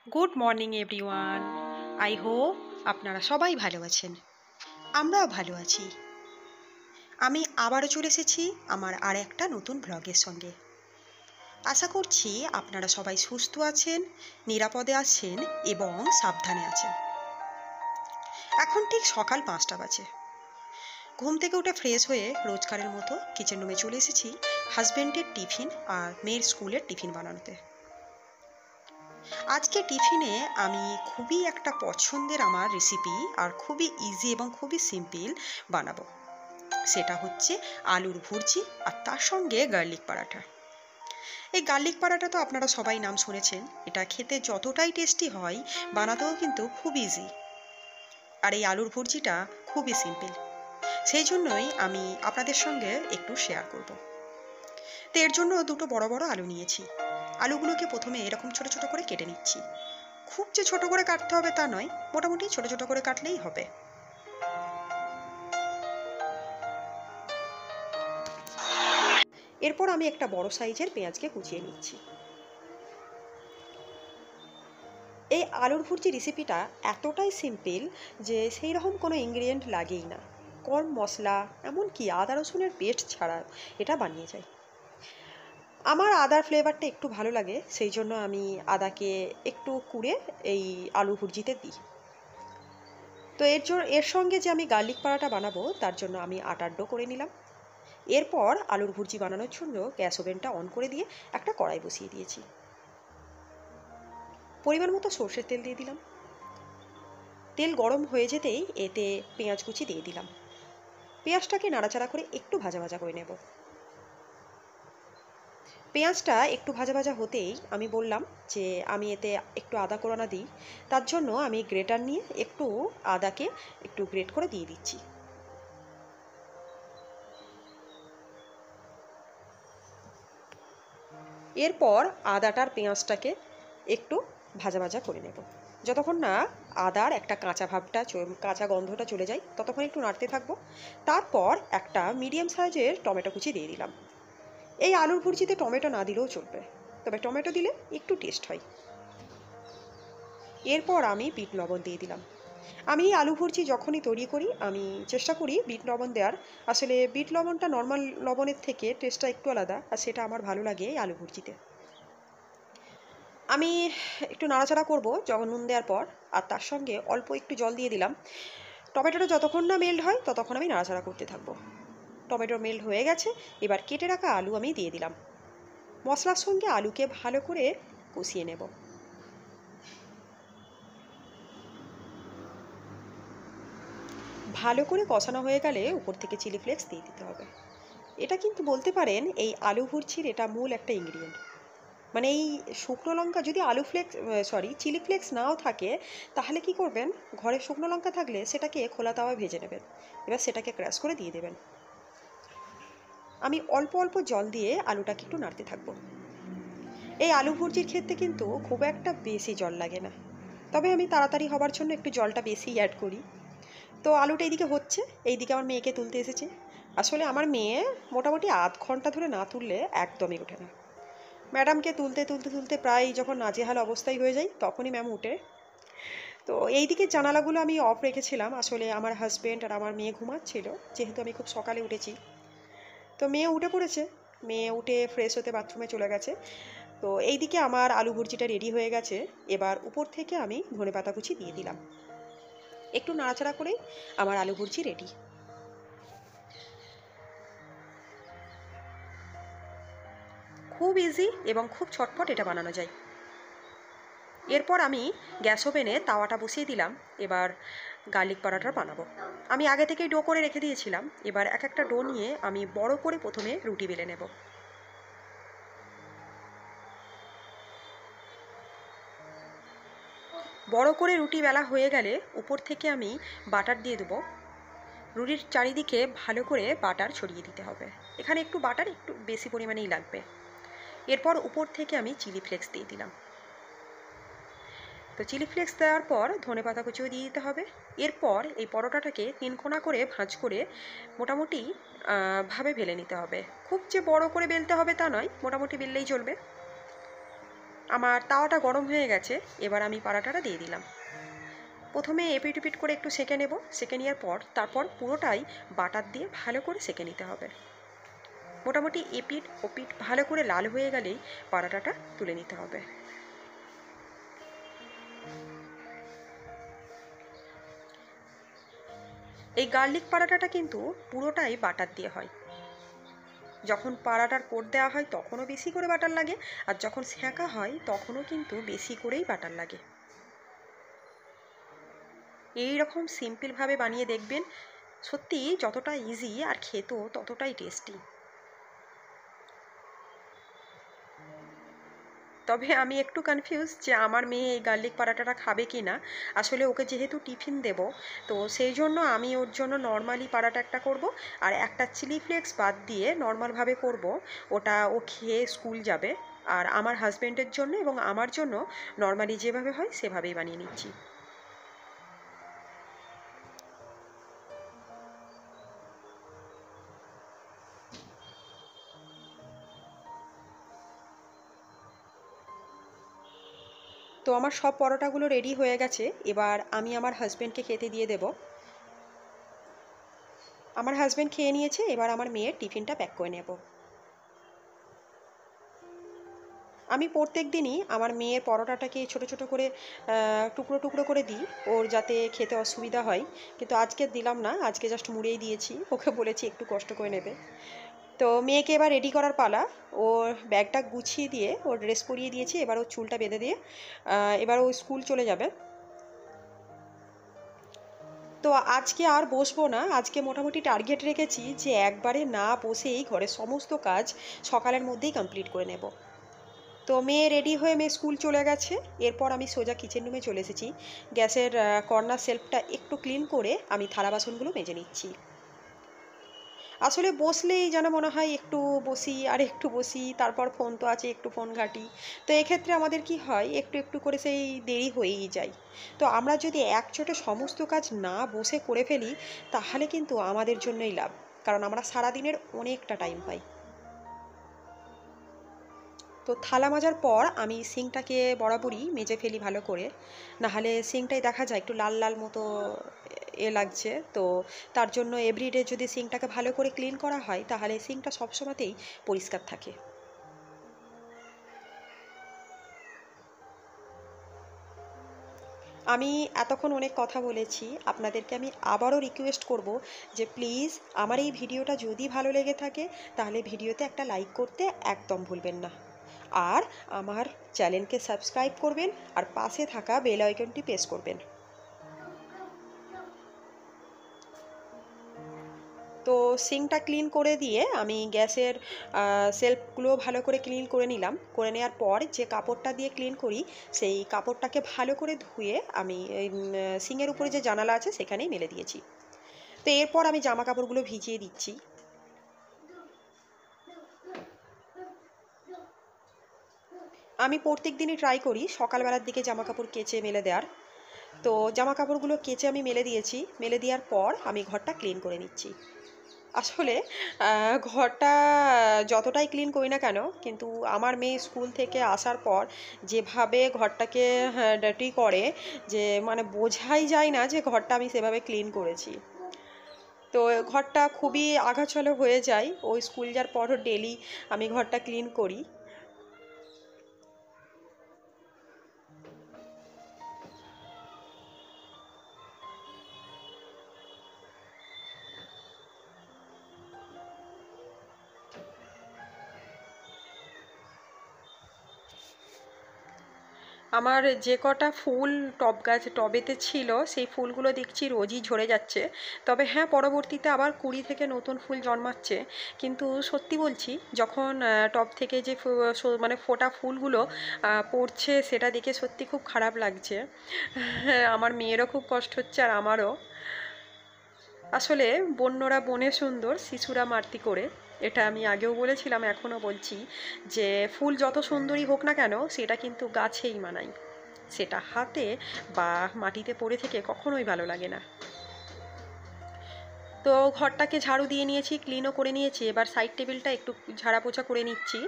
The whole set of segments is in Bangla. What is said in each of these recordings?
Good morning everyone. I hope আপনারা সবাই ভালো আছেন। আমরাও ভালো আছি। আমি আবারও চলে এসেছি আমার আর একটা নতুন ব্লগের সঙ্গে। আশা করছি আপনারা সবাই সুস্থ আছেন, নিরাপদে আছেন এবং সাবধানে আছেন। এখন ঠিক সকাল 5টা বাজে। ঘুম থেকে উঠে ফ্রেশ হয়ে রোজকারের মতো কিচেন রুমে চলে এসেছি হাজব্যান্ডের টিফিন আর মেয়ের স্কুলের টিফিন বানানোতে। আজকে টিফিনে আমি খুবই একটা পছন্দের আমার রেসিপি আর খুবই ইজি এবং খুবই সিম্পল বানাবো। সেটা হচ্ছে আলুর ভুর্জি আর তার সঙ্গে গার্লিক পরাঠা। এই গার্লিক পরাঠা তো আপনারা সবাই নাম শুনেছেন। এটা খেতে যতটাই টেস্টি হয়, বানাতেও কিন্তু খুব ইজি। আর এই আলুর ভুর্জিটা খুবই সিম্পল, সেই জন্যই আমি আপনাদের সঙ্গে একটু শেয়ার করব। তো এর জন্য দুটো বড় বড় আলু নিয়েছি। আলুগুলোকে প্রথমে এরকম ছোট ছোট করে কেটে নিচ্ছি। খুব যে ছোট করে কাটতে হবে তা নয়, মোটামুটি ছোট ছোট করে কাটলেই হবে। এরপর আমি একটা বড় সাইজের পেঁয়াজকে কুচিয়ে নিচ্ছি। এই আলুর ভুর্জি রেসিপিটা এতটাই সিম্পল যে সেই রকম কোনো ইনগ্রিডিয়েন্ট লাগেই না। কম মশলা, এমনকি আদা রসুনের পেস্ট ছাড়া এটা বানিয়ে যায়। আমার আদার ফ্লেভারটা একটু ভালো লাগে, সেই জন্য আমি আদাকে একটু কুড়ে এই আলু ভুর্জিতে দিই। তো এর সঙ্গে যে আমি গার্লিক পরাঠা বানাবো তার জন্য আমি আটার ডো করে নিলাম। এরপর আলুর ভুর্জি বানানোর জন্য গ্যাস ওভেনটা অন করে দিয়ে একটা কড়াই বসিয়ে দিয়েছি। পরিমাণ মতো সর্ষের তেল দিয়ে দিলাম। তেল গরম হয়ে যেতেই এতে পেঁয়াজ কুচি দিয়ে দিলাম। পেঁয়াজটাকে নাড়াচাড়া করে একটু ভাজা ভাজা করে নেব। পেঁয়াজটা একটু ভাজা ভাজা হতেই আমি বললাম যে আমি এতে একটু আদা কোরানো দিই। তার জন্য আমি গ্রেটার নিয়ে একটু আদাকে একটু গ্রেট করে দিয়ে দিচ্ছি। এরপর আদাটার পেঁয়াজটাকে একটু ভাজা ভাজা করে নেব। যতক্ষণ না আদার একটা কাঁচা গন্ধটা চলে যায় ততক্ষণ একটু নাড়তে থাকবো। তারপর একটা মিডিয়াম সাইজের টমেটো কুচি দিয়ে দিলাম। এই আলুর ভুর্জিতে টমেটো না দিলেও চলবে, তবে টমেটো দিলে একটু টেস্ট হয়। এরপর আমি বিট লবণ দিয়ে দিলাম। আমি আলু ভুর্জি যখনই তৈরি করি আমি চেষ্টা করি বিট লবণ দেওয়ার। আসলে বিট লবণটা নর্মাল লবণের থেকে টেস্টটা একটু আলাদা, আর সেটা আমার ভালো লাগে এই আলু ভুর্জিতে। আমি একটু নাড়াচাড়া করব যখন নুন দেওয়ার পর, আর তার সঙ্গে অল্প একটু জল দিয়ে দিলাম। টমেটোটা যতক্ষণ না মেল্ট হয় ততক্ষণ আমি নাড়াচাড়া করতে থাকবো। টমেটো মেল্ট হয়ে গেছে, এবার কেটে রাখা আলু আমি দিয়ে দিলাম। মশলার সঙ্গে আলুকে ভালো করে কষিয়ে নেব। ভালো করে কষানো হয়ে গেলে উপর থেকে চিলি ফ্লেক্স দিয়ে দিতে হবে। এটা কিন্তু বলতে পারেন এই আলু ভুর্জির এটা মূল একটা ইনগ্রিডিয়েন্ট। মানে এই শুকনো লঙ্কা যদি চিলি ফ্লেক্স নাও থাকে, তাহলে কি করবেন, ঘরে শুকনো লঙ্কা থাকলে সেটাকে খোলা তাওয়ায় ভেজে নেবেন। এবার সেটাকে ক্রাশ করে দিয়ে দেবেন। আমি অল্প অল্প জল দিয়ে আলুটাকে একটু নাড়তে থাকবো। এই আলু ভুর্জির ক্ষেত্রে কিন্তু খুব একটা বেশি জল লাগে না, তবে আমি তাড়াতাড়ি হবার জন্য একটু জলটা বেশি অ্যাড করি। তো আলুটা এইদিকে হচ্ছে, এইদিকে আমার মেয়েকে তুলতে এসেছে। আসলে আমার মেয়ে মোটামুটি আধ ঘন্টা ধরে না তুললে একদমই ওঠে না। ম্যাডামকে তুলতে তুলতে তুলতে প্রায় যখন নাজেহাল অবস্থায় হয়ে যায় তখনই ম্যাম উঠে। তো এই দিকের জানালাগুলো আমি অফ রেখেছিলাম, আসলে আমার হাজব্যান্ড আর আমার মেয়ে ঘুমাচ্ছিল, যেহেতু আমি খুব সকালে উঠেছি। তো মেয়ে উঠে পড়েছে, মেয়ে উঠে ফ্রেশ হতে বাথরুমে চলে গেছে। তো এই দিকে আমার আলু ভুর্জিটা রেডি হয়ে গেছে। এবার উপর থেকে আমি ধনেপাতা কুচি দিয়ে দিলাম। একটু নাড়াচাড়া করেই আমার আলু ভুর্জি রেডি। খুব ইজি এবং খুব ছটফট এটা বানানো যায়। এরপর আমি গ্যাস ওভেনে তাওয়াটা বসিয়ে দিলাম। এবার গার্লিক পরাঠা বানাবো। আমি আগে থেকেই ডো করে রেখে দিয়েছিলাম। এবার এক একটা ডো নিয়ে আমি বড় করে প্রথমে রুটি বেলে নেব। বড় করে রুটি বেলা হয়ে গেলে উপর থেকে আমি বাটার দিয়ে দেবো। রুটির চারিদিকে ভালো করে বাটার ছড়িয়ে দিতে হবে। এখানে একটু বাটার একটু বেশি পরিমাণেই লাগবে। এরপর উপর থেকে আমি চিলি ফ্লেক্স দিয়ে দিলাম। তো চিলি ফ্লেক্স দেওয়ার পর ধনেপাতা কুচিও দিয়ে দিতে হবে। এরপর এই পরোটাটাকে 3 কোনা করে ভাঁজ করে মোটামুটি ভাবে বেলে নিতে হবে। খুব যে বড় করে বেলতে হবে তা নয়, মোটামুটি বেললেই চলবে। আমার তাওয়াটা গরম হয়ে গেছে, এবার আমি পারাটাটা দিয়ে দিলাম। প্রথমে এপিট ওপিট করে একটু সেঁকে নেব, সেঁকে নেওয়ার পর তারপর পুরোটাই বাটার দিয়ে ভালো করে সেঁকে নিতে হবে। মোটামুটি এপিট ওপিট ভালো করে লাল হয়ে গেলেই পারাটাটা তুলে নিতে হবে। এই গার্লিক পারাটাটা কিন্তু পুরোটাই বাটার দিয়ে হয়। যখন পারাটার কোট দেওয়া হয় তখনও বেশি করে বাটার লাগে, আর যখন সেঁকা হয় তখনও কিন্তু বেশি করেই বাটার লাগে। এই রকম সিম্পলভাবে বানিয়ে দেখবেন, সত্যি যতটা ইজি আর খেতেও ততটাই টেস্টি। তবে আমি একটু কনফিউজ যে আমার মেয়ে এই গার্লিক পারাটাটা খাবে কি না। আসলে ওকে যেহেতু টিফিন দেব, তো সেই জন্য আমি ওর জন্য নর্মালি পারাটা একটা করব, আর একটা চিলি ফ্লেক্স বাদ দিয়ে নর্মালভাবে করব। ওটা ও খেয়ে স্কুল যাবে। আর আমার হাজব্যান্ডের জন্য এবং আমার জন্য নর্মালি যেভাবে হয় সেভাবেই বানিয়ে নিচ্ছি। তো আমার সব পরোটাগুলো রেডি হয়ে গেছে, এবার আমি আমার হাজব্যান্ডকে খেতে দিয়ে দেব। আমার হাজব্যান্ড খেয়ে নিয়েছে, এবার আমার মেয়ের টিফিনটা প্যাক করে নেব। আমি প্রত্যেক দিনই আমার মেয়ের পরোটাটাকে ছোট ছোট করে টুকরো টুকরো করে দিই, ওর যাতে খেতে অসুবিধা হয়। কিন্তু আজকে দিলাম না, আজকে জাস্ট মুড়েই দিয়েছি, ওকে বলেছি একটু কষ্ট করে নেবে। তো মেয়েকে এবার রেডি করার পালা। ওর ব্যাগটা গুছিয়ে দিয়ে ওর ড্রেস পরিয়ে দিয়েছি, এবার ওর চুলটা বেঁধে দিয়ে এবার ও স্কুল চলে যাবে। তো আজকে আর বসবো না, আজকে মোটামুটি টার্গেট রেখেছি যে একবারে না বসেই ঘরের সমস্ত কাজ সকালের মধ্যেই কমপ্লিট করে নেব। তো মেয়ে রেডি হয়ে মেয়ে স্কুল চলে গেছে, এরপর আমি সোজা কিচেন রুমে চলে এসেছি। গ্যাসের কর্নার সেলফটা একটু ক্লিন করে আমি থালা বাসনগুলো মেজে নিচ্ছি। আসলে বসলেই যেন মনে হয় একটু বসি আর একটু বসি, তারপর ফোন তো আছে, একটু ফোন ঘাঁটি। তো এক্ষেত্রে আমাদের কি হয়, একটু একটু করে সেই দেরি হয়েই যায়। তো আমরা যদি একচোটে সমস্ত কাজ না বসে করে ফেলি, তাহলে কিন্তু আমাদের জন্যই লাভ, কারণ আমরা সারাদিনের অনেকটা টাইম পাই। তো থালা মাজার পর আমি সিঙ্কটাকে বরাবরই মেজে ফেলি ভালো করে, নাহলে সিঙ্কটাই দেখা যায় একটু লাল লাল মতো লাগছে। তো তার জন্য এভরিডে যদি সিঙ্কটাকে ভালো করে ক্লিন করা হয়, তাহলে সিঙ্কটা সবসময়তেই পরিষ্কার থাকে। আমি এতক্ষণ অনেক কথা বলেছি, আপনাদেরকে আমি আবারও রিকোয়েস্ট করব যে প্লিজ আমার এই ভিডিওটা যদি ভালো লেগে থাকে, তাহলে ভিডিওতে একটা লাইক করতে একদম ভুলবেন না। আর আমার চ্যানেলকে সাবস্ক্রাইব করবেন, আর পাশে থাকা বেল আইকনটি প্রেস করবেন। তো সিঙ্কটা ক্লিন করে দিয়ে আমি গ্যাসের সেলফগুলো ভালো করে ক্লিন করে নিলাম। করে নেওয়ার পর যে কাপড়টা দিয়ে ক্লিন করি, সেই কাপড়টাকে ভালো করে ধুয়ে আমি সিঙ্কের উপরে যে জানালা আছে সেখানেই মেলে দিয়েছি। তো এরপর আমি জামা কাপড়গুলো ভিজিয়ে দিচ্ছি। আমি প্রত্যেক দিনই ট্রাই করি সকালবেলার দিকে জামা কাপড় কেচে মেলে দেওয়ার। তো জামা কাপড়গুলো কেচে আমি মেলে দিয়েছি, মেলে দেওয়ার পর আমি ঘরটা ক্লিন করে নিচ্ছি। আসলে ঘরটা যতটাই ক্লিন করি না কেন, কিন্তু আমার মেয়ে স্কুল থেকে আসার পর যেভাবে ঘরটাকে ডার্টি করে, যে মানে বোঝাই যায় না যে ঘরটা আমি সেভাবে ক্লিন করেছি। তো ঘরটা খুবই আগাছালো হয়ে যায়, ওই স্কুল যাওয়ার পরও ডেলি আমি ঘরটা ক্লিন করি। আমার যে কটা ফুল টবেতে ছিল, সেই ফুলগুলো দেখছি রোজই ঝরে যাচ্ছে। তবে হ্যাঁ, পরবর্তীতে আবার কুঁড়ি থেকে নতুন ফুল জন্মাচ্ছে। কিন্তু সত্যি বলছি, যখন টব থেকে যে মানে ফোটা ফুলগুলো পড়ছে, সেটা দেখে সত্যি খুব খারাপ লাগছে। আমার মেয়েরও খুব কষ্ট হচ্ছে আর আমারও। আসলে বন্যরা বনে সুন্দর, শিশুরা মারতি করে। এটা আমি আগেও বলেছিলাম, এখনও বলছি, যে ফুল যত সুন্দরই হোক না কেন, সেটা কিন্তু গাছেই মানায়, সেটা হাতে বা মাটিতে পড়ে থেকে কখনোই ভালো লাগে না। তো ঘরটাকে ঝাড়ু দিয়ে নিয়েছি, ক্লিনও করে নিয়েছি, এবার সাইড টেবিলটা একটু ঝাড়া পোছা করে নিচ্ছি।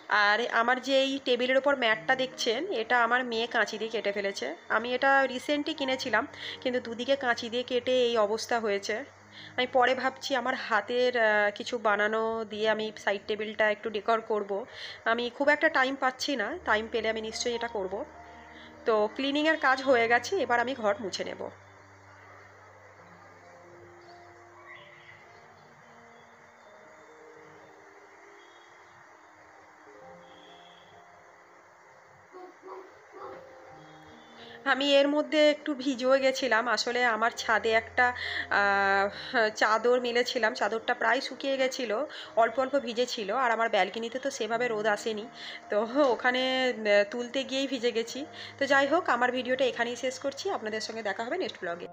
আর আমার যে এই টেবিলের ওপর ম্যাটটা দেখছেন, এটা আমার মেয়ে কাঁচি দিয়ে কেটে ফেলেছে। আমি এটা রিসেন্টলি কিনেছিলাম, কিন্তু দুদিকে কাঁচি দিয়ে কেটে এই অবস্থা হয়েছে। আমি পরে ভাবছি আমার হাতের কিছু বানানো দিয়ে আমি সাইড টেবিলটা একটু ডেকর করব। আমি খুব একটা টাইম পাচ্ছি না, টাইম পেলে আমি নিশ্চয়ই এটা করব। তো ক্লিনিংয়ের কাজ হয়ে গেছে, এবার আমি ঘর মুছে নেব। আমি এর মধ্যে একটু ভিজেও গেছিলাম। আসলে আমার ছাদে একটা চাদর মেলেছিলাম, চাদরটা প্রায় শুকিয়ে গেছিলো, অল্প অল্প ভিজেছিল। আর আমার ব্যালকনিতে তো সেভাবে রোদ আসেনি, তো ওখানে তুলতে গিয়েই ভিজে গেছি। তো যাই হোক, আমার ভিডিওটা এখানেই শেষ করছি। আপনাদের সঙ্গে দেখা হবে নেক্সট ব্লগে।